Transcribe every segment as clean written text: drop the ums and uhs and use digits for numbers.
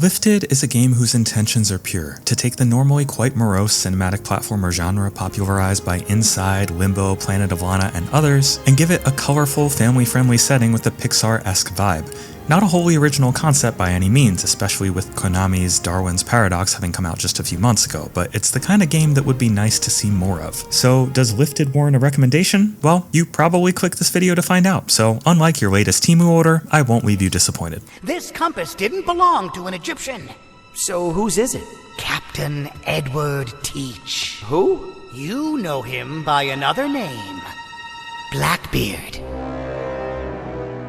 Lifted is a game whose intentions are pure, to take the normally quite morose cinematic platformer genre popularized by Inside, Limbo, Planet of Lana, and others, and give it a colorful, family-friendly setting with a Pixar-esque vibe. Not a wholly original concept by any means, especially with Konami's Darwin's Paradox having come out just a few months ago, but it's the kind of game that would be nice to see more of. So does Lifted warrant a recommendation? Well, you probably clicked this video to find out, so unlike your latest Temu order, I won't leave you disappointed. This compass didn't belong to an Egyptian. So whose is it? Captain Edward Teach. Who? You know him by another name. Blackbeard.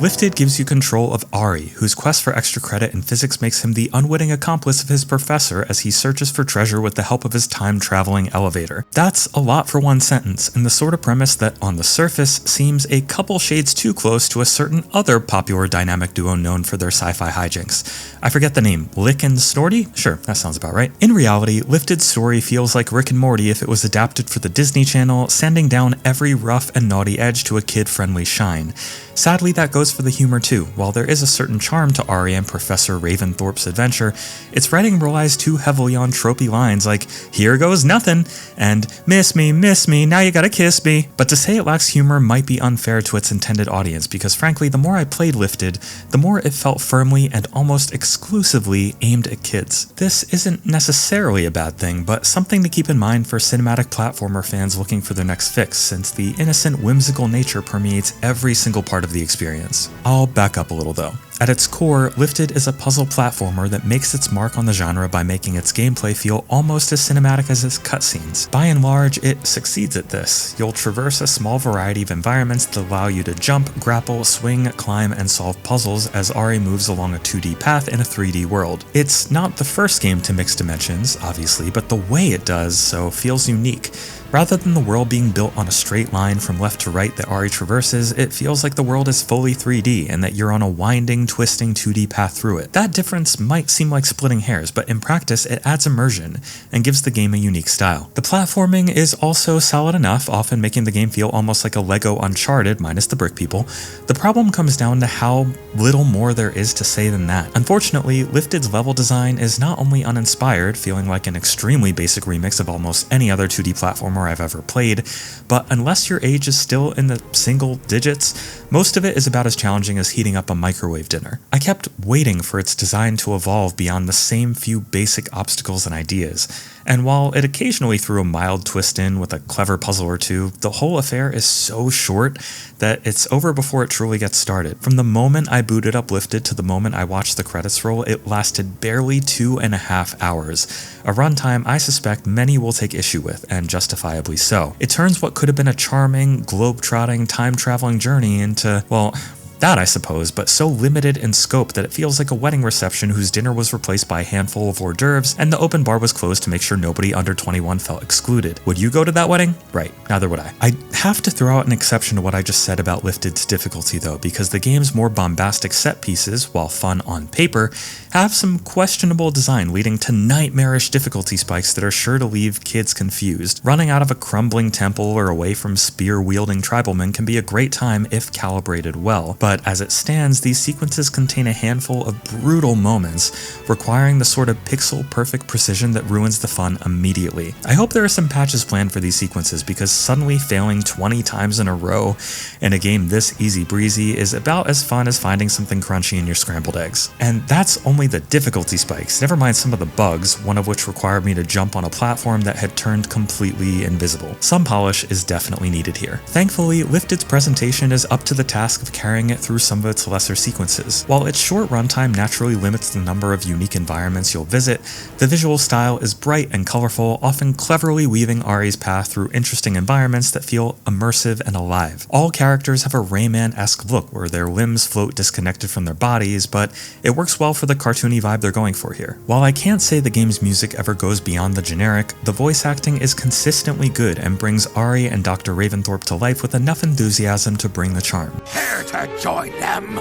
Lifted gives you control of Ari, whose quest for extra credit in physics makes him the unwitting accomplice of his professor as he searches for treasure with the help of his time-traveling elevator. That's a lot for one sentence, and the sort of premise that, on the surface, seems a couple shades too close to a certain other popular dynamic duo known for their sci-fi hijinks. I forget the name. Lick and Snorty? Sure, that sounds about right. In reality, Lifted's story feels like Rick and Morty if it was adapted for the Disney Channel, sanding down every rough and naughty edge to a kid-friendly shine. Sadly, that goes for the humor too. While there is a certain charm to Ari and Professor Ravensthorpe's adventure, its writing relies too heavily on tropey lines like, "Here goes nothing," and miss me, now you gotta kiss me." But to say it lacks humor might be unfair to its intended audience, because frankly, the more I played Lifted, the more it felt firmly and almost exclusively aimed at kids. This isn't necessarily a bad thing, but something to keep in mind for cinematic platformer fans looking for their next fix, since the innocent, whimsical nature permeates every single part of the experience. I'll back up a little though. At its core, Lifted is a puzzle platformer that makes its mark on the genre by making its gameplay feel almost as cinematic as its cutscenes. By and large, it succeeds at this. You'll traverse a small variety of environments that allow you to jump, grapple, swing, climb, and solve puzzles as Ari moves along a 2D path in a 3D world. It's not the first game to mix dimensions, obviously, but the way it does so feels unique. Rather than the world being built on a straight line from left to right that Ari traverses, it feels like the world is fully 3D and that you're on a winding, twisting 2D path through it. That difference might seem like splitting hairs, but in practice it adds immersion and gives the game a unique style. The platforming is also solid enough, often making the game feel almost like a Lego Uncharted minus the brick people. The problem comes down to how little more there is to say than that. Unfortunately, Lifted's level design is not only uninspired, feeling like an extremely basic remix of almost any other 2D platformer I've ever played, but unless your age is still in the single digits, most of it is about as challenging as heating up a microwave dinner. I kept waiting for its design to evolve beyond the same few basic obstacles and ideas, and while it occasionally threw a mild twist in with a clever puzzle or two, the whole affair is so short that it's over before it truly gets started. From the moment I booted up Lifted to the moment I watched the credits roll, it lasted barely 2.5 hours, a runtime I suspect many will take issue with, and justifiably so. It turns what could have been a charming, globe-trotting, time-traveling journey into, well, that I suppose, but so limited in scope that it feels like a wedding reception whose dinner was replaced by a handful of hors d'oeuvres and the open bar was closed to make sure nobody under 21 felt excluded. Would you go to that wedding? Right, neither would I. I have to throw out an exception to what I just said about Lifted's difficulty though, because the game's more bombastic set pieces, while fun on paper, have some questionable design leading to nightmarish difficulty spikes that are sure to leave kids confused. Running out of a crumbling temple or away from spear-wielding tribalmen can be a great time if calibrated well, but as it stands, these sequences contain a handful of brutal moments, requiring the sort of pixel-perfect precision that ruins the fun immediately. I hope there are some patches planned for these sequences, because suddenly failing 20 times in a row in a game this easy breezy is about as fun as finding something crunchy in your scrambled eggs. And that's only the difficulty spikes, never mind some of the bugs, one of which required me to jump on a platform that had turned completely invisible. Some polish is definitely needed here. Thankfully, Lifted's presentation is up to the task of carrying it through some of its lesser sequences. While its short runtime naturally limits the number of unique environments you'll visit, the visual style is bright and colorful, often cleverly weaving Ari's path through interesting environments that feel immersive and alive. All characters have a Rayman-esque look where their limbs float disconnected from their bodies, but it works well for the cartoony vibe they're going for here. While I can't say the game's music ever goes beyond the generic, the voice acting is consistently good and brings Ari and Dr. Ravensthorpe to life with enough enthusiasm to bring the charm. Care to join them?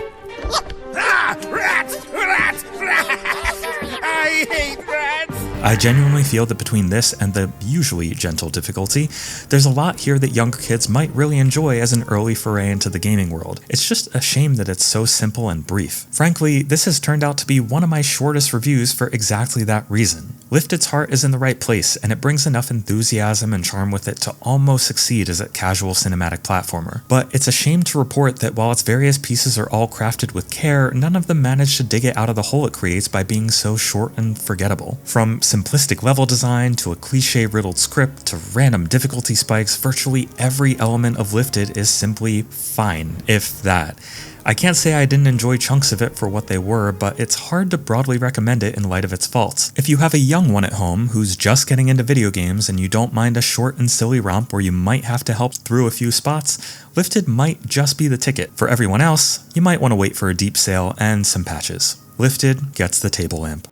Ah, rats! Rats! Rats! I hate rats! I genuinely feel that between this and the usually gentle difficulty, there's a lot here that younger kids might really enjoy as an early foray into the gaming world. It's just a shame that it's so simple and brief. Frankly, this has turned out to be one of my shortest reviews for exactly that reason. Lifted's heart is in the right place, and it brings enough enthusiasm and charm with it to almost succeed as a casual cinematic platformer. But it's a shame to report that while its various pieces are all crafted with care, none of them manage to dig it out of the hole it creates by being so short and forgettable. From simplistic level design to a cliche-riddled script to random difficulty spikes, virtually every element of Lifted is simply fine, if that. I can't say I didn't enjoy chunks of it for what they were, but it's hard to broadly recommend it in light of its faults. If you have a young one at home who's just getting into video games and you don't mind a short and silly romp where you might have to help through a few spots, Lifted might just be the ticket. For everyone else, you might want to wait for a deep sale and some patches. Lifted gets the table lamp.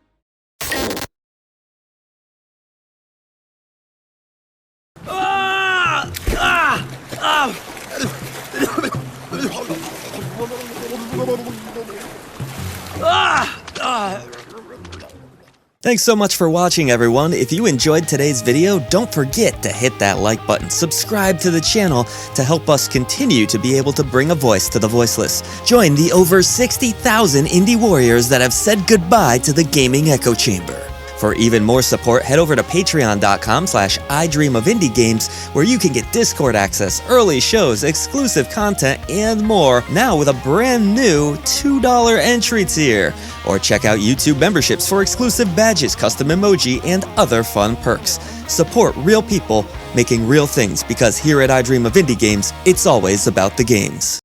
Thanks so much for watching, everyone. If you enjoyed today's video, don't forget to hit that like button, subscribe to the channel to help us continue to be able to bring a voice to the voiceless. Join the over 60,000 indie warriors that have said goodbye to the gaming echo chamber. For even more support, head over to patreon.com/idreamofindiegames, where you can get Discord access, early shows, exclusive content, and more, now with a brand new $2 entry tier. Or check out YouTube memberships for exclusive badges, custom emoji, and other fun perks. Support real people making real things, because here at I Dream of Indie Games, it's always about the games.